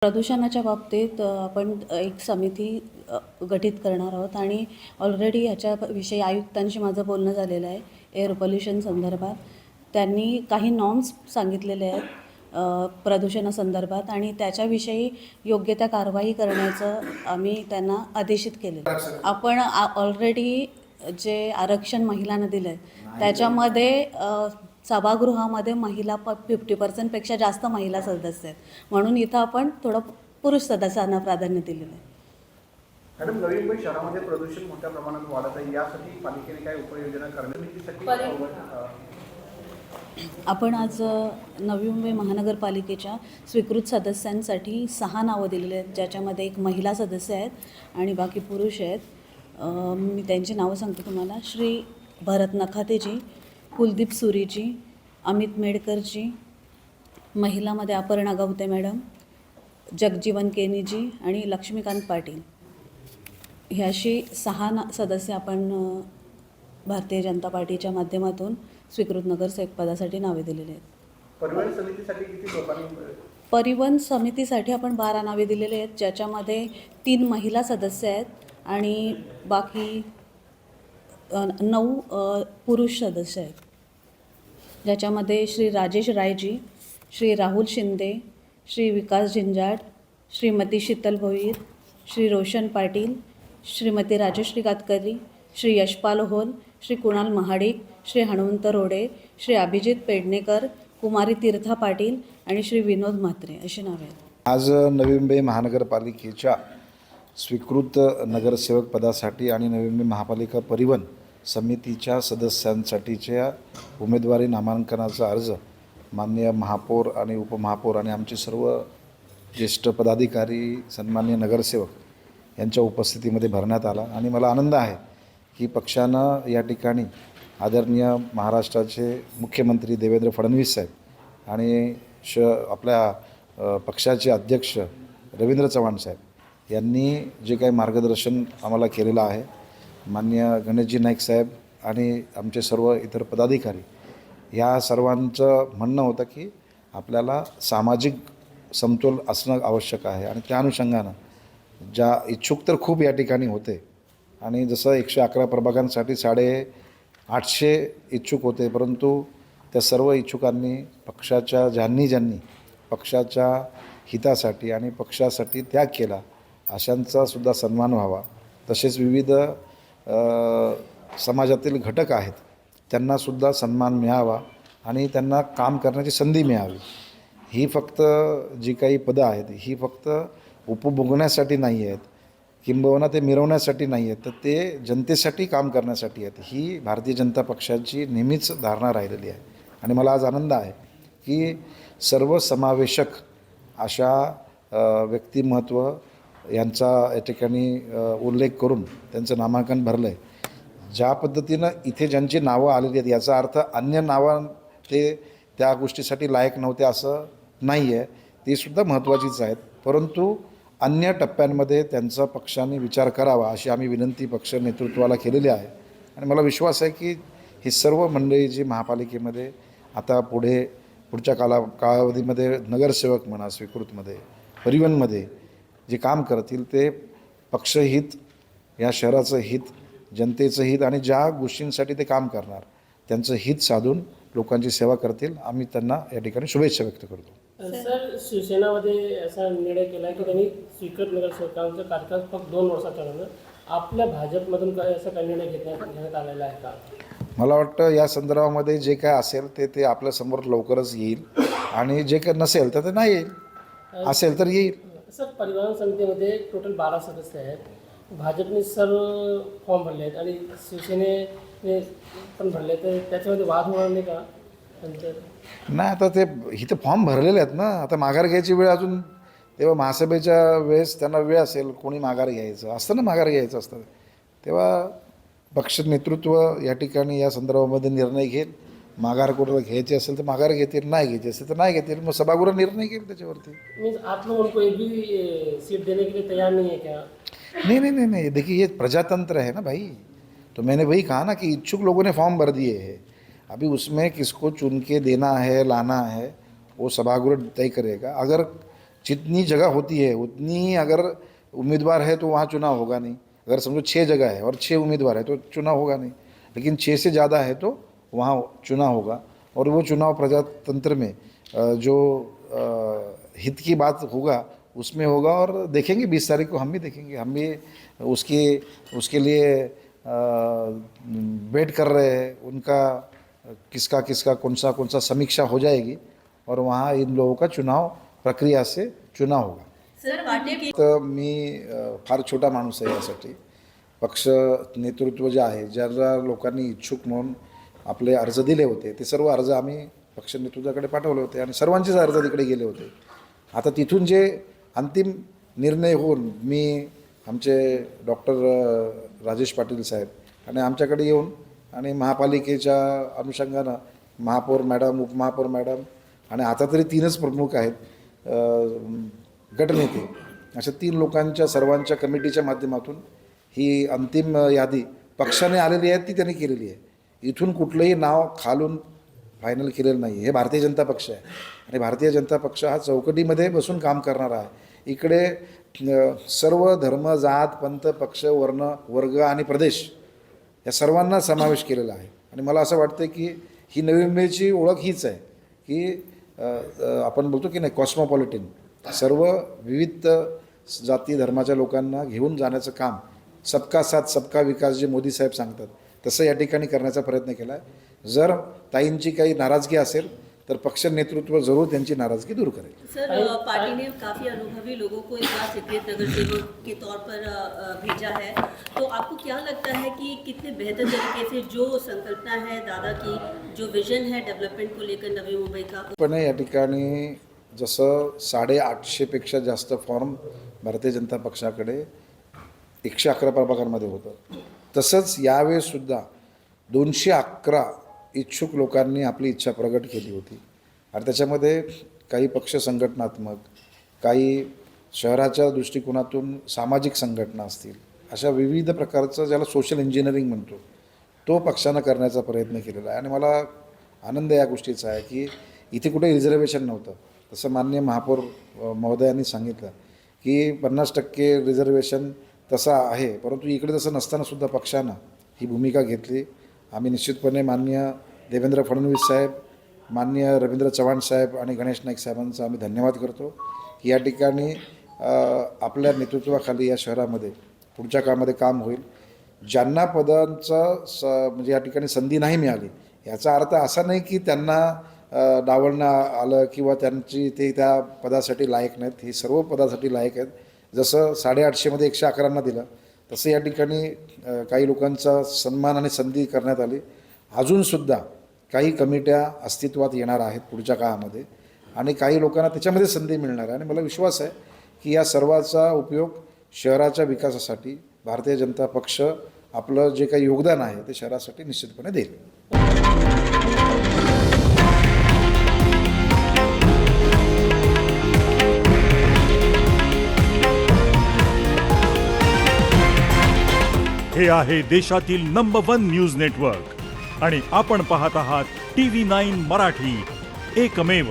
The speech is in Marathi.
प्रदूषणाच्या बाबतीत आपण एक समिती गठीत करणार आहोत आणि ऑलरेडी ह्याच्याविषयी आयुक्तांशी माझं बोलणं झालेलं आहे एअर पोल्युशन संदर्भात. त्यांनी काही नॉर्म्स सांगितलेले आहेत प्रदूषणासंदर्भात आणि त्याच्याविषयी योग्य त्या कारवाई करण्याचं आम्ही त्यांना आदेशित केलेलं आहे. आपण ऑलरेडी जे आरक्षण महिलांना दिलं आहे त्याच्यामध्ये सभागृहामध्ये महिला 50% जास्त महिला सदस्य आहेत, म्हणून इथं आपण थोडं पुरुष सदस्यांना प्राधान्य दिलेलं आहे. मॅडम, नवी मुंबई शहरामध्ये प्रदूषण मोठ्या प्रमाणात वाढत आहे, यासाठी पालिकेने काय उपाययोजना करण्यासाठी आपण आज नवी मुंबई महानगरपालिकेच्या स्वीकृत सदस्यांसाठी 6 नावं दिलेली आहेत, ज्याच्यामध्ये एक महिला सदस्य आहेत आणि बाकी पुरुष आहेत. मी त्यांची नावं सांगते तुम्हाला. श्री भरत नखातेजी, कुलदीप सुरीजी, अमित मेडकरजी, महिलामध्ये अपर्णा गवते मॅडम, जगजीवन केनीजी आणि लक्ष्मीकांत पाटील. ही अशी 6 सदस्य आपण भारतीय जनता पार्टीच्या माध्यमातून स्वीकृत नगरसेवक पदासाठी नावे दिलेली आहेत. परिवहन समितीसाठी किती लोकांनी? परिवहन समितीसाठी आपण 12 नावे दिलेले आहेत, ज्याच्यामध्ये 3 महिला सदस्य आहेत आणि बाकी 9 पुरुष सदस्य आहेत, ज्याच्यामध्ये श्री राजेश रायजी, श्री राहुल शिंदे, श्री विकास झिंजाट, श्रीमती शीतल भोईर, श्री रोशन पाटील, श्रीमती राजश्री गातकरी, श्री यशपाल होल, श्री कुणाल महाडिक, श्री हनुमंत रोडे, श्री अभिजित पेडणेकर, कुमारी तीर्था पाटील आणि श्री विनोद म्हात्रे अशी नावे आहेत. आज नवी मुंबई महानगरपालिकेच्या स्वीकृत नगरसेवक पदासाठी आणि नवी मुंबई महापालिका परिवहन समितीच्या सदस्यांसाठीच्या उमेदवारी नामांकनाचा अर्ज माननीय महापौर आणि उपमहापौर आणि आमचे सर्व ज्येष्ठ पदाधिकारी, सन्माननीय नगरसेवक यांच्या उपस्थितीमध्ये भरण्यात आला आणि मला आनंद आहे की पक्षानं या ठिकाणी आदरणीय महाराष्ट्राचे मुख्यमंत्री देवेंद्र फडणवीस साहेब आणि आपल्या पक्षाचे अध्यक्ष रवींद्र चव्हाण साहेब यांनी जे काही मार्गदर्शन आम्हाला केलेलं आहे, माननीय गणेशजी नाईक साहेब आणि आमचे सर्व इतर पदाधिकारी या सर्वांचं म्हणणं होतं की आपल्याला सामाजिक समतोल असणं आवश्यक आहे आणि त्या अनुषंगानं ज्या इच्छुक तर खूप या ठिकाणी होते आणि जसं 111 प्रभागांसाठी 850 इच्छुक होते, परंतु त्या सर्व इच्छुकांनी पक्षाच्या ज्यांनी पक्षाच्या हितासाठी आणि पक्षासाठी त्याग केला अशांचा सुद्धा सन्मान व्हावा. तसेच विविध समाजातील घटक आहेत त्यांनासुद्धा सन्मान मिळावा आणि त्यांना काम करण्याची संधी मिळावी. ही फक्त जी काही पदं आहेत ही फक्त उपभोगण्यासाठी नाही आहेत, किंबहुना ते मिरवण्यासाठी नाही आहेत, तर ते जनतेसाठी काम करण्यासाठी आहेत. ही भारतीय जनता पक्षाची नेहमीच धारणा राहिलेली आहे आणि मला आज आनंद आहे की सर्वसमावेशक अशा व्यक्तिमत्व यांचा या ठिकाणी उल्लेख करून त्यांचं नामांकन भरलं आहे. ज्या पद्धतीनं इथे ज्यांची नावं आलेली आहेत याचा अर्थ अन्य नावं ते त्या गोष्टीसाठी लायक नव्हते असं नाही आहे, ती सुद्धा महत्त्वाचीच आहेत, परंतु अन्य टप्प्यांमध्ये त्यांचा पक्षाने विचार करावा अशी आम्ही विनंती पक्ष नेतृत्वाला केलेली आहे. आणि मला विश्वास आहे की ही सर्व मंडळी जी महापालिकेमध्ये आता पुढच्या कालावधीमध्ये नगरसेवक म्हणा, स्वीकृतमध्ये, परिवहनमध्ये जे काम करतील ते पक्षहित, या शहराचं हित, जनतेचं हित आणि ज्या गोष्टींसाठी ते काम करणार त्यांचं हित साधून लोकांची सेवा करतील. आम्ही त्यांना या ठिकाणी शुभेच्छा व्यक्त करतो. सर, शिवसेनामध्ये असा निर्णय केला आहे की त्यांनी स्वीकृत नगरसेवकांचा कार्यकाळ फक्त 2 वर्षाचा ठरवलं. आपल्या भाजपमधून काय असा काही निर्णय घेण्यात आलेला आहे का? मला वाटतं या संदर्भामध्ये जे काय असेल ते आपल्यासमोर लवकरच येईल आणि जे काही नसेल तर ते नाही येईल, असेल तर येईल. सर, परिवहन समितीमध्ये टोटल 12 सदस्य आहेत. भाजपने सर्व फॉर्म भरले आहेत आणि शिवसेनेने पण भरले, तर त्याच्यामध्ये वाद होणार नाही का? नाही, आता ते इथं फॉर्म भरलेले आहेत ना. आता माघार घ्यायची वेळ अजून तेव्हा महासभेच्या वेळेस त्यांना वेळ असेल, कोणी माघार घ्यायचं असतं ना, माघार घ्यायचं असतं तेव्हा पक्ष नेतृत्व या ठिकाणी या संदर्भामध्ये निर्णय घेईल. माघार कोणाला घ्यायची असेल तर माघार घेतील, नाही घ्यायची असेल तर नाही घेतील, मग सभागृह निर्णय घेईल त्याच्यावरती. मीन्स आप लोग उनको एक भी सीट देने के लिए तैयार नहीं है क्या? नहीं, देखिए ये प्रजातंत्र है ना भाई, तो मैंने वही कहा ना कि इच्छुक लोगों ने फॉर्म भर दिए हैं. अभी उसमें किसको चुन के देना है, लाना है, वो सभागृह तय करेगा. अगर जितनी जगह होती है उतनी अगर उम्मीदवार है तो वहाँ चुनाव होगा नहीं। अगर समझो 6 जगह है और 6 उम्मीदवार है तो चुनाव होगा नहीं, लेकिन 6 से ज़्यादा है तो वहाँ चुनाव होगा। और वो चुनाव प्रजातंत्र में जो हित की बात होगा उसमें होगा। और देखेंगे 20 तारीख को, हम भी देखेंगे, हम भी उसके लिए वेट कर रहे हैं। उनका किसका कौन सा समीक्षा हो जाएगी और वहाँ इन लोगों का चुनाव प्रक्रिया से चुनाव होगा। तर मी फार छोटा माणूस आहे यासाठी। पक्ष नेतृत्व जे आहे, ज्या लोकांनी इच्छुक म्हणून आपले अर्ज दिले होते ते सर्व अर्ज आम्ही पक्ष नेतृत्वाकडे पाठवले होते आणि सर्वांचेच अर्ज तिकडे गेले होते। आता तिथून जे अंतिम निर्णय होऊन मी आमचे डॉक्टर राजेश पाटील साहेब आणि आमच्याकडे येऊन आणि महापालिकेच्या अनुषंगानं महापौर मॅडम, उपमहापौर मॅडम आणि आता तरी 3च प्रमुख आहेत गटनेते, अशा 3 लोकांच्या सर्वांच्या कमिटीच्या माध्यमातून ही अंतिम यादी पक्षाने आलेली आहे ती त्यांनी केलेली आहे। इथून कुठलंही नाव खालून फायनल केलेलं नाही। हे भारतीय जनता पक्ष आहे आणि भारतीय जनता पक्ष हा चौकटीमध्ये बसून काम करणारा आहे। इकडे सर्व धर्म, जात, पंथ, पक्ष, वर्ण, वर्ग आणि प्रदेश या सर्वांना समावेश केलेला आहे। आणि मला असं वाटतं की ही नवी मुंबईची ओळख हीच आहे की आपण बोलतो की नाही कॉस्मोपॉलिटन, सर्व विविध जाती धर्माच्या लोकांना घेऊन जाण्याचं काम, सबका साथ सबका विकास जे मोदी साहेब सांगतात तसं या ठिकाणी करण्याचा प्रयत्न केला आहे। जर ताईंची काही नाराजगी असेल तर पक्ष नेतृत्व जरूर त्यांची नाराजगी दूर करेल। सर, पार्टी ने काफ़ी अनुभवी लोगों को इस बार सीक्रेट नगर सेवक के तौर पर भेजा है, तो आपको क्या लगता है कि कितने बेहतर तरीके से जो संकल्पना है दादा की, जो विजन है डेवलपमेंट को लेकर नवी मुंबई का, पण या ठिकाणी जसं 850पेक्षा जास्त फॉर्म भारतीय जनता पक्षाकडे 111 प्रभागांमध्ये होतं, तसंच यावेळेसुद्धा 211 इच्छुक लोकांनी आपली इच्छा प्रगट केली होती। आणि त्याच्यामध्ये काही पक्ष संघटनात्मक, काही शहराच्या दृष्टिकोनातून सामाजिक संघटना असतील, अशा विविध प्रकारचं ज्याला सोशल इंजिनिअरिंग म्हणतो तो पक्षानं करण्याचा प्रयत्न केलेला आहे। आणि मला आनंद या गोष्टीचा आहे की इथे कुठे रिझर्वेशन नव्हतं। तसं माननीय महापौर महोदयांनी सांगितलं की 50% रिझर्वेशन तसं आहे, परंतु इकडे तसं नसतानासुद्धा पक्षानं ही भूमिका घेतली। आम्ही निश्चितपणे माननीय देवेंद्र फडणवीस साहेब, माननीय रवींद्र चव्हाण साहेब आणि गणेश नाईक साहेबांचा आम्ही धन्यवाद करतो की या ठिकाणी आपल्या नेतृत्वाखाली या शहरामध्ये पुढच्या काळामध्ये काम होईल। ज्यांना पदांचं म्हणजे या ठिकाणी संधी नाही मिळाली याचा अर्थ असा नाही की त्यांना डावलणं आलं किंवा त्यांची ते त्या पदासाठी लायक नाहीत। हे सर्व पदासाठी लायक आहेत। जसं 850मध्ये 111 दिलं तसं या ठिकाणी काही लोकांचा सन्मान आणि संधी करण्यात आली। अजूनसुद्धा काही कमिट्या अस्तित्वात येणार आहेत पुढच्या काळामध्ये आणि काही लोकांना त्याच्यामध्ये संधी मिळणार आहे। आणि मला विश्वास आहे की या सर्वाचा उपयोग शहराच्या विकासासाठी भारतीय जनता पक्ष आपलं जे काही योगदान आहे ते शहरासाठी निश्चितपणे देईल। हे आहे देशातील नंबर 1 न्यूज नेटवर्क आणि आपण पाहत आहात TV9 मराठी, एकमेव।